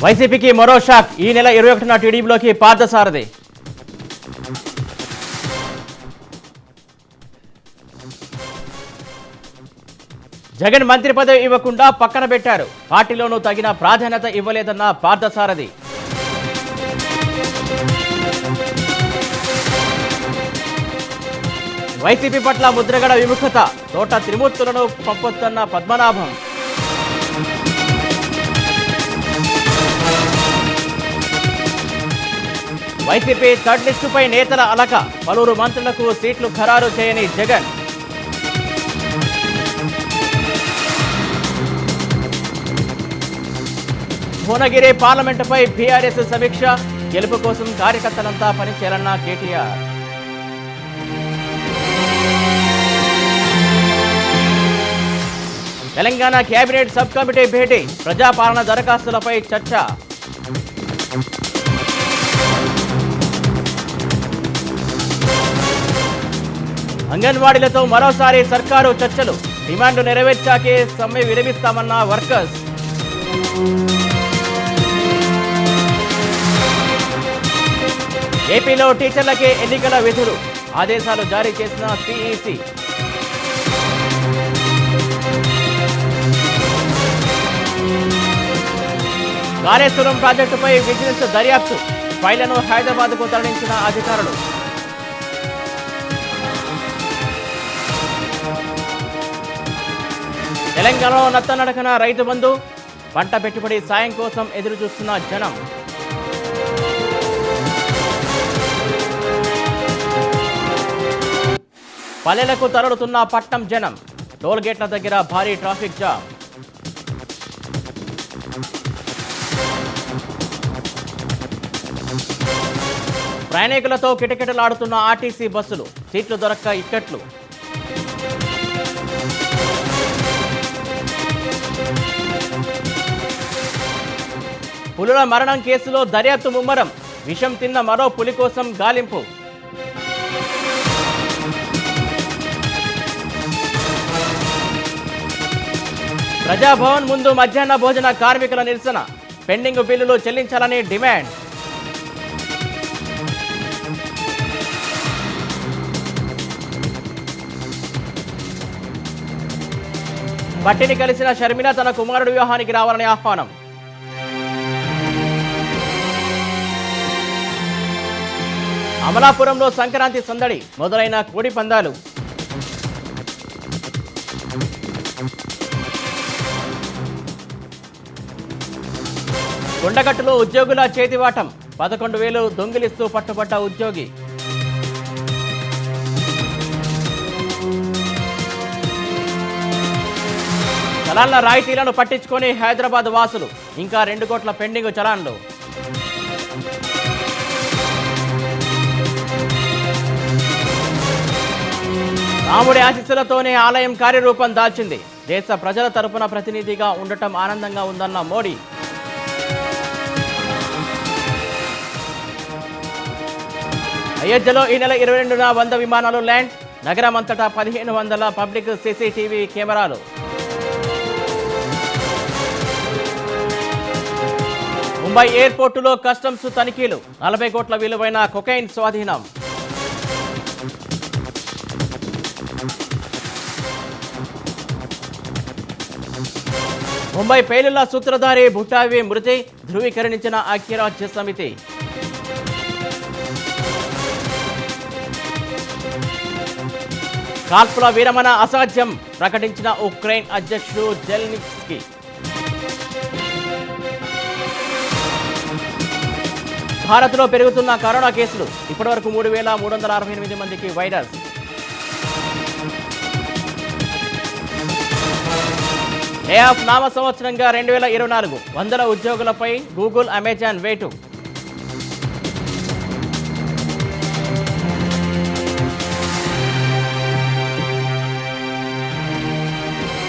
వైసీపీకి మరో షాక్. ఈ నెల 21న టీడీపీలోకి పార్థసారథి. జగన్ మంత్రి పదవి ఇవ్వకుండా పక్కన పెట్టారు. పార్టీలోనూ తగిన ప్రాధాన్యత ఇవ్వలేదన్న పార్థసారథి. వైసీపీ పట్ల ముద్రగడ విముఖత. తోట త్రిమూర్తులను పంపొద్దన్న పద్మనాభం. వైసీపీ థర్డ్ లిస్టుపై నేతల అలక. పలువురు మంత్రులకు సీట్లు ఖరారు చేయని జగన్. భువనగిరి పార్లమెంటుపై బీఆర్ఎస్ సమీక్ష. గెలుపు కోసం కార్యకర్తలంతా పనిచేయాలన్న KTR. Telangana cabinet sub committee భేటీ. ప్రజాపాలన దరఖాస్తులపై చర్చ. అంగన్వాడీలతో మరోసారి సర్కారు చర్చలు. డిమాండ్లు నెరవేర్చాకే సమ్మె విరమిస్తామన్న వర్కర్స్. ఏపీలో టీచర్లకే ఎన్నికల విధులు. ఆదేశాలు జారీ చేసిన సిఈసి. కాళేశ్వరం ప్రాజెక్టుపై విజిలెన్స్ దర్యాప్తు. ఫైళ్లను హైదరాబాద్కు తరలించిన అధికారులు. తెలంగాణలో నత్తనడకన రైతు బంధు. పంట పెట్టుబడి సాయం కోసం ఎదురు చూస్తున్న జనం. పల్లెలకు తరలుతున్న పట్నం జనం. టోల్గేట్ల దగ్గర భారీ ట్రాఫిక్ జామ్. ప్రయాణికులతో కిటకిటలాడుతున్న ఆర్టీసీ బస్సులు. సీట్లు దొరక్క ఇక్కట్లు. పులుల మరణం కేసులో దర్యాప్తు ముమ్మరం. విషం తిన్న మరో పులి కోసం గాలింపు. ప్రజాభవన్ ముందు మధ్యాహ్న భోజన కార్మికుల నిరసన. పెండింగ్ బిల్లులు చెల్లించాలని డిమాండ్. పట్టిని కలిసిన షర్మిల తన కుమారుడు వివాహానికి రావాలని ఆహ్వానం. అమలాపురంలో సంక్రాంతి సందడి. మొదలైన కోడి పందాలు. కొండగట్టులో ఉద్యోగుల చేతివాటం. 11,000 దొంగిలిస్తూ పట్టుబడ్డ ఉద్యోగి. చలాన్ల రాయితీలను పట్టించుకొని హైదరాబాద్ వాసులు. ఇంకా 2 కోట్ల పెండింగ్ చలాన్లు. రాముడి ఆశీస్సులతోనే ఆలయం కార్యరూపం దాల్చింది. దేశ ప్రజల తరపున ప్రతినిధిగా ఉండటం ఆనందంగా ఉందన్న మోడీ. అయోధ్యలో ఈ నెల 22న 100 విమానాలు ల్యాండ్. నగరం అంతటా 1500 పబ్లిక్ సీసీటీవీ కెమెరాలు. ముంబై ఎయిర్పోర్టులో కస్టమ్స్ తనిఖీలు. 40 కోట్ల విలువైన కొకైన్ స్వాధీనం. ముంబై పేలుళ్ల సూత్రధారి భుట్టావి మృతి. ధృవీకరించిన ఐక్యరాజ్య సమితి. కాల్పుల విరమణ అసాధ్యం ప్రకటించిన ఉక్రెయిన్ అధ్యక్షుడు జెలెన్స్కీ. భారత్లో పెరుగుతున్న కరోనా కేసులు. ఇప్పటివరకు 3,368 మందికి వైరస్. లే ఆఫ్ నామ సంవత్సరంగా 2024. 100 ఉద్యోగులపై గూగుల్, అమెజాన్ వేటు.